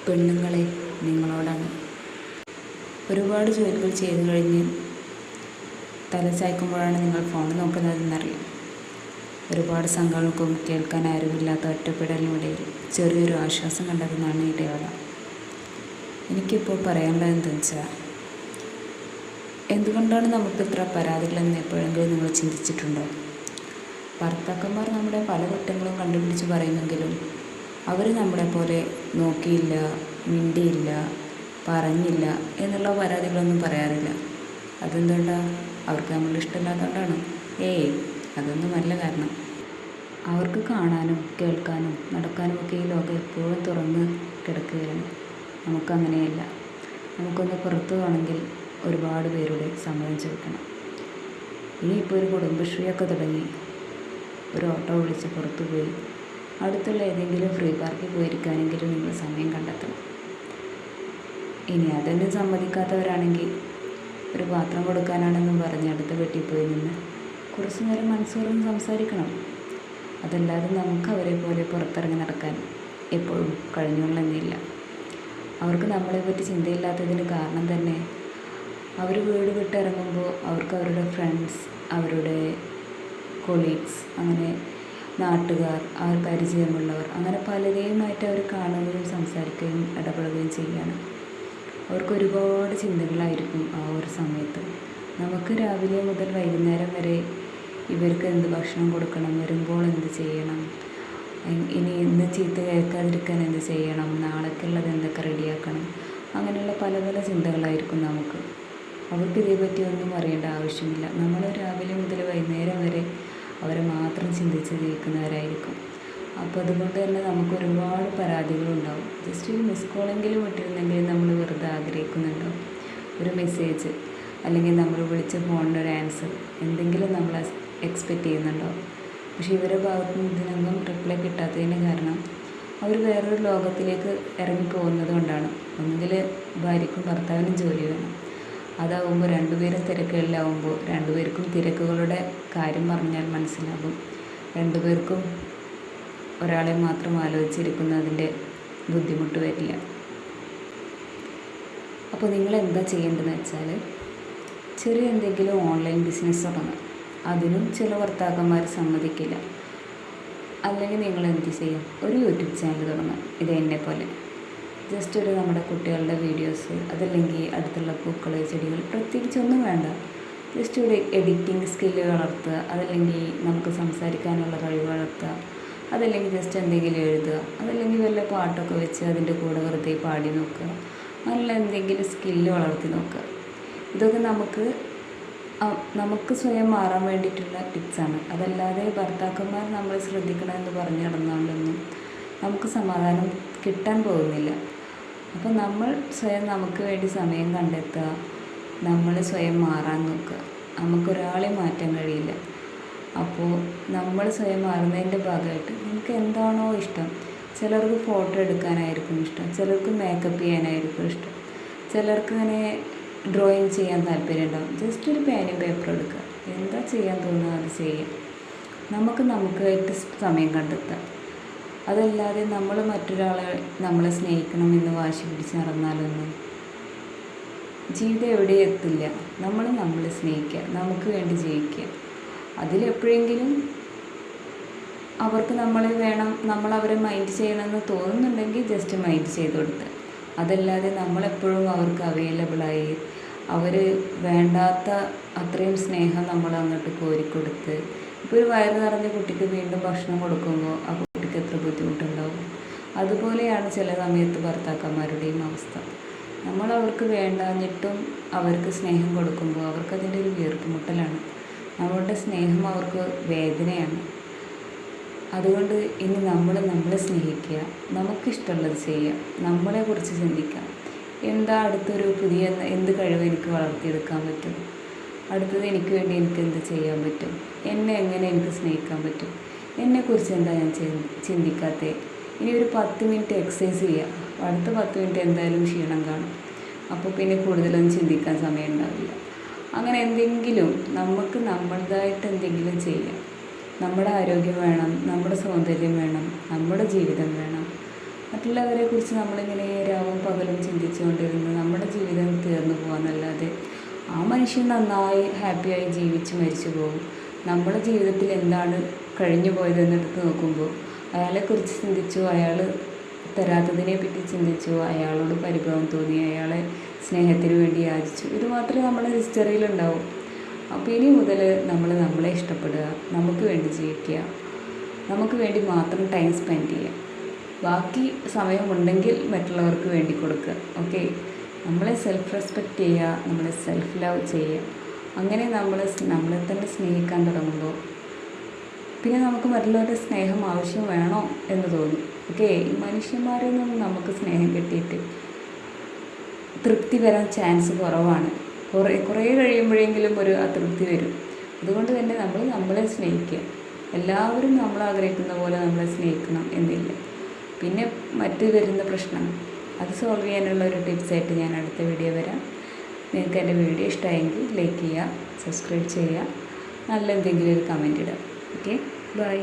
പെണ്ണുങ്ങളെ, നിങ്ങളോടാണ്. ഒരുപാട് ജോലികൾ ചെയ്തു കഴിഞ്ഞ് തല ചായ്ക്കുമ്പോഴാണ് നിങ്ങൾ ഫോൺ നോക്കുന്നതെന്നറിയാം. ഒരുപാട് സംഘങ്ങൾക്കും കേൾക്കാൻ ആരുമില്ലാത്ത ഒറ്റപ്പെടലിനിടയിൽ ചെറിയൊരു ആശ്വാസം കണ്ടെത്തുന്നതാണ് ഇടവേള. എനിക്കിപ്പോൾ പറയാനുള്ളതെന്ന് വെച്ചാൽ, എന്തുകൊണ്ടാണ് നമുക്ക് ഇത്ര പരാതികളെന്ന് എപ്പോഴെങ്കിലും നിങ്ങൾ ചിന്തിച്ചിട്ടുണ്ടോ? ഭർത്താക്കന്മാർ നമ്മുടെ പല കുറ്റങ്ങളും കണ്ടുപിടിച്ച് പറയുമെങ്കിലും അവർ നമ്മളെപ്പോലെ നോക്കിയില്ല, മിണ്ടിയില്ല, പറഞ്ഞില്ല എന്നുള്ള പരാതികളൊന്നും പറയാറില്ല. അതെന്തുകൊണ്ടാണ്? അവർക്ക് നമ്മൾ ഇഷ്ടമില്ലാത്തതുകൊണ്ടാണ്? അതൊന്നുമല്ല കാരണം. അവർക്ക് കാണാനും കേൾക്കാനും നടക്കാനും ഒക്കെ ഈ ലോകം എപ്പോഴും തുറന്ന് കിടക്കുകയാണ്. നമുക്കങ്ങനെയല്ല. നമുക്കൊന്ന് പുറത്തു പോകണമെങ്കിൽ ഒരുപാട് പേരുടെ സമ്മതം ചോദിക്കണം. ഇനിയിപ്പോൾ ഒരു കുടുംബശ്രീയൊക്കെ തുടങ്ങി ഒരു ഓട്ടോ വിളിച്ച് പുറത്തു പോയി അടുത്തുള്ള ഏതെങ്കിലും ഫ്രീ പാർക്കിൽ പോയിരിക്കാനെങ്കിലും നിങ്ങൾ സമയം കണ്ടെത്തണം. ഇനി അതൊന്നും സമ്മതിക്കാത്തവരാണെങ്കിൽ ഒരു പാത്രം കൊടുക്കാനാണെന്നും പറഞ്ഞ് അടുത്ത വീട്ടിൽ പോയി നിന്ന് കുറച്ച് നേരം മനസ്സുറന്ന് സംസാരിക്കണം. അതല്ലാതെ നമുക്ക് അവരെ പോലെ പുറത്തിറങ്ങി നടക്കാൻ എപ്പോഴും കഴിഞ്ഞുകൊള്ളുന്നില്ല. അവർക്ക് നമ്മളെപ്പറ്റി ചിന്തയില്ലാത്തതിന് കാരണം തന്നെ അവർ വീട് വിട്ടിറങ്ങുമ്പോൾ അവർക്ക് അവരുടെ ഫ്രണ്ട്സ്, അവരുടെ കൊളീഗ്സ്, അങ്ങനെ നാട്ടുകാർ, അവർ പരിചയമുള്ളവർ, അങ്ങനെ പലരെയുമായിട്ട് അവർ കാണുകയും സംസാരിക്കുകയും ഇടപെടുകയും ചെയ്യാണ്. അവർക്ക് ഒരുപാട് ചിന്തകളായിരിക്കും ആ ഒരു സമയത്ത്. നമുക്ക് രാവിലെ മുതൽ വൈകുന്നേരം വരെ ഇവർക്ക് എന്ത് ഭക്ഷണം കൊടുക്കണം, വരുമ്പോൾ എന്ത് ചെയ്യണം, ഇനി ഇന്ന് ചീത്ത കേൾക്കാതിരിക്കാൻ എന്ത് ചെയ്യണം, നാളേക്കുള്ളത് എന്തൊക്കെ റെഡിയാക്കണം, അങ്ങനെയുള്ള പല പല ചിന്തകളായിരിക്കും നമുക്ക്. അവർക്ക് ഇതേപറ്റി ഒന്നും അറിയേണ്ട ആവശ്യമില്ല. നമ്മൾ രാവിലെ മുതൽ വൈകുന്നേരം വരെ അവരെ മാത്രം ചിന്തിച്ച് ജീവിക്കുന്നവരായിരിക്കും. അപ്പോൾ അതുകൊണ്ട് തന്നെ നമുക്ക് ഒരുപാട് പരാതികളുണ്ടാവും. ജസ്റ്റ് ഒരു മിസ് കോളെങ്കിലും വിട്ടിരുന്നെങ്കിൽ നമ്മൾ വെറുതെ ആഗ്രഹിക്കുന്നുണ്ടാവും. ഒരു മെസ്സേജ് അല്ലെങ്കിൽ നമ്മൾ വിളിച്ച ഫോണിൻ്റെ ഒരു ആൻസർ എന്തെങ്കിലും നമ്മൾ എക്സ്പെക്റ്റ് ചെയ്യുന്നുണ്ടാവും. പക്ഷേ ഇവരുടെ ഭാഗത്ത് നിന്ന് ഇതിനൊന്നും റിപ്ലൈ കിട്ടാത്തതിന് കാരണം അവർ വേറൊരു ലോകത്തിലേക്ക് ഇറങ്ങിപ്പോകുന്നത് കൊണ്ടാണ്. ഒന്നുകിൽ ഭാര്യയ്ക്കും ഭർത്താവിനും ജോലി വേണം. അതാവുമ്പോൾ രണ്ടുപേരും തിരക്കുകളിലാവുമ്പോൾ രണ്ടുപേർക്കും തിരക്കുകളുടെ കാര്യം പറഞ്ഞാൽ മനസ്സിലാകും. രണ്ടുപേർക്കും ഒരാളെ മാത്രം ആലോചിച്ചിരിക്കുന്നതിൻ്റെ ബുദ്ധിമുട്ട് വരില്ല. അപ്പോൾ നിങ്ങൾ എന്താ ചെയ്യേണ്ടതെന്ന് വെച്ചാൽ, ചെറിയ എന്തെങ്കിലും ഓൺലൈൻ ബിസിനസ് തുടങ്ങുക. അതിനും ചില ഭർത്താക്കന്മാർ സമ്മതിക്കില്ല. അല്ലെങ്കിൽ നിങ്ങൾ എന്ത് ചെയ്യും? ഒരു യൂട്യൂബ് ചാനൽ തുടങ്ങുക. ഇത് എന്നെ പോലെ ജസ്റ്റ് ഒരു നമ്മുടെ കുട്ടികളുടെ വീഡിയോസ്, അതല്ലെങ്കിൽ അടുത്തുള്ള പൂക്കൾ, ചെടികൾ, പ്രത്യേകിച്ചൊന്നും വേണ്ട. ജസ്റ്റ് ഒരു എഡിറ്റിംഗ് സ്കില്ല് വളർത്തുക, അതല്ലെങ്കിൽ നമുക്ക് സംസാരിക്കാനുള്ള കഴിവ് വളർത്തുക, അതല്ലെങ്കിൽ ജസ്റ്റ് എന്തെങ്കിലും എഴുതുക, അതല്ലെങ്കിൽ വല്ല പാട്ടൊക്കെ വെച്ച് അതിൻ്റെ കൂടെ വെറുതെ പാടി നോക്കുക. നല്ല എന്തെങ്കിലും സ്കില്ല് വളർത്തി നോക്കുക. ഇതൊക്കെ നമുക്ക് സ്വയം മാറാൻ വേണ്ടിയിട്ടുള്ള ടിപ്സാണ്. അതല്ലാതെ ഭർത്താക്കന്മാർ നമ്മളെ ശ്രദ്ധിക്കണമെന്ന് പറഞ്ഞു നടന്നുകൊണ്ടൊന്നും നമുക്ക് സമാധാനം കിട്ടാൻ പോകുന്നില്ല. അപ്പോൾ നമ്മൾ സ്വയം നമുക്ക് വേണ്ടി സമയം കണ്ടെത്തുക, നമ്മൾ സ്വയം മാറാൻ നോക്കുക. നമുക്കൊരാളെ മാറ്റാൻ കഴിയില്ല. അപ്പോൾ നമ്മൾ സ്വയം മാറുന്നതിൻ്റെ ഭാഗമായിട്ട് നമുക്ക് എന്താണോ ഇഷ്ടം, ചിലർക്ക് ഫോട്ടോ എടുക്കാനായിരിക്കും ഇഷ്ടം, ചിലർക്ക് മേക്കപ്പ് ചെയ്യാനായിരിക്കും ഇഷ്ടം, ചിലർക്ക് ഇങ്ങനെ ഡ്രോയിങ് ചെയ്യാൻ താല്പര്യം ഉണ്ടാവും. ജസ്റ്റ് ഒരു പേനയും പേപ്പറും എടുക്കുക, എന്താ ചെയ്യാൻ തോന്നുക അത് ചെയ്യുക. നമുക്കായിട്ട് സമയം കണ്ടെത്താം. അതല്ലാതെ നമ്മൾ മറ്റൊരാളെ നമ്മളെ സ്നേഹിക്കണമെന്ന് വാശി പിടിച്ച് നടന്നാലൊന്നും ജീവിതം എവിടെയും എത്തില്ല. നമ്മളെ സ്നേഹിക്കുക, നമുക്ക് വേണ്ടി ജീവിക്കുക. അതിലെപ്പോഴെങ്കിലും അവർക്ക് നമ്മളെ വേണം, നമ്മളവരെ മൈൻഡ് ചെയ്യണമെന്ന് തോന്നുന്നുണ്ടെങ്കിൽ ജസ്റ്റ് മൈൻഡ് ചെയ്ത് കൊടുത്ത്. അതല്ലാതെ നമ്മളെപ്പോഴും അവർക്ക് അവൈലബിളായി അവർ വേണ്ടാത്ത അത്രയും സ്നേഹം നമ്മൾ അങ്ങോട്ട് കോരിക്കൊടുത്ത്, ഇപ്പോൾ ഒരു വയറ് നിറഞ്ഞ കുട്ടിക്ക് വീണ്ടും ഭക്ഷണം കൊടുക്കുമ്പോൾ ആ കുട്ടിക്ക് എത്ര ബുദ്ധിമുട്ടുണ്ടാവും. അതുപോലെയാണ് ചില സമയത്ത് ഭർത്താക്കന്മാരുടെയും അവസ്ഥ. നമ്മൾ അവർക്ക് വേണ്ടാഞ്ഞിട്ടും അവർക്ക് സ്നേഹം കൊടുക്കുമ്പോൾ അവർക്കതിൻ്റെ ഒരു വീർപ്പുമുട്ടലാണ്. നമ്മളുടെ സ്നേഹം അവർക്ക് വേദനയാണ്. അതുകൊണ്ട് ഇനി നമ്മളെ സ്നേഹിക്കുക, നമുക്കിഷ്ടമുള്ളത് ചെയ്യുക, നമ്മളെക്കുറിച്ച് ചിന്തിക്കാം. എന്താ അടുത്തൊരു പുതിയ എന്ത് കഴിവ് എനിക്ക് വളർത്തിയെടുക്കാൻ പറ്റും, അടുത്തത് എനിക്ക് വേണ്ടി എനിക്ക് എന്ത് ചെയ്യാൻ പറ്റും, എന്നെ എങ്ങനെ എനിക്ക് സ്നേഹിക്കാൻ പറ്റും, എന്നെക്കുറിച്ച് എന്താ ഞാൻ ചിന്തിക്കാത്തത്. ഇനി ഒരു 10 മിനിറ്റ് എക്സസൈസ് ചെയ്യുക. അടുത്ത 10 മിനിറ്റ് എന്തായാലും ക്ഷീണം കാണും. അപ്പോൾ പിന്നെ കൂടുതലൊന്നും ചിന്തിക്കാൻ സമയം ഉണ്ടാവില്ല. അങ്ങനെ എന്തെങ്കിലും നമുക്ക് നമ്മളതായിട്ട് എന്തെങ്കിലും ചെയ്യാം. നമ്മുടെ ആരോഗ്യം വേണം, നമ്മുടെ സൗന്ദര്യം വേണം, നമ്മുടെ ജീവിതം വേണം. മറ്റുള്ളവരെ കുറിച്ച് നമ്മളിങ്ങനെ രാവും പകലും ചിന്തിച്ചുകൊണ്ടിരുന്ന് നമ്മുടെ ജീവിതം തീർന്നു പോകാമെന്നല്ലാതെ ആ മനുഷ്യൻ നന്നായി ഹാപ്പിയായി ജീവിച്ച് മരിച്ചു പോകും. നമ്മുടെ ജീവിതത്തിൽ എന്താണ് കഴിഞ്ഞു പോയതെന്നെടുത്ത് നോക്കുമ്പോൾ അയാളെക്കുറിച്ച് ചിന്തിച്ചു, അയാൾ തരാത്തതിനെ പറ്റി ചിന്തിച്ചു, അയാളോട് പരിഭവം തോന്നി, അയാളെ സ്നേഹത്തിന് വേണ്ടി യാചിച്ചു. ഇത് മാത്രമേ നമ്മുടെ ഹിസ്റ്ററിയിലുണ്ടാവും. അപ്പോൾ ഇനി മുതൽ നമ്മളെ ഇഷ്ടപ്പെടുക, നമുക്ക് വേണ്ടി ജീവിക്കുക, നമുക്ക് വേണ്ടി മാത്രം ടൈം സ്പെൻഡ് ചെയ്യുക. ബാക്കി സമയമുണ്ടെങ്കിൽ മറ്റുള്ളവർക്ക് വേണ്ടി കൊടുക്കുക. ഓക്കെ, നമ്മളെ സെൽഫ് റെസ്പെക്റ്റ് ചെയ്യുക, നമ്മളെ സെൽഫ് ലവ് ചെയ്യുക. അങ്ങനെ നമ്മളെ തന്നെ സ്നേഹിക്കാൻ തുടങ്ങുമ്പോൾ പിന്നെ നമുക്ക് മറ്റുള്ളവരുടെ സ്നേഹം ആവശ്യം വേണോ എന്ന് തോന്നും. ഓക്കെ, ഈ മനുഷ്യന്മാരിൽ നിന്നും നമുക്ക് സ്നേഹം കിട്ടിയിട്ട് തൃപ്തി വരാൻ ചാൻസ് കുറവാണ്. കുറേ കഴിയുമ്പോഴെങ്കിലും ഒരു അതൃപ്തി വരും. അതുകൊണ്ട് തന്നെ നമ്മളെ സ്നേഹിക്കുക. എല്ലാവരും നമ്മൾ ആഗ്രഹിക്കുന്ന പോലെ നമ്മളെ സ്നേഹിക്കണം എന്നില്ല. പിന്നെ മറ്റ് വരുന്ന പ്രശ്നം അത് സോൾവ് ചെയ്യാനുള്ള ഒരു ടിപ്സായിട്ട് ഞാൻ അടുത്ത വീഡിയോ വരാം. നിങ്ങൾക്ക് എൻ്റെ വീഡിയോ ഇഷ്ടമായെങ്കിൽ ലൈക്ക് ചെയ്യുക, സബ്സ്ക്രൈബ് ചെയ്യുക, നല്ല എന്തെങ്കിലും ഒരു കമൻറ്റ് ഇടുക. Okay, by.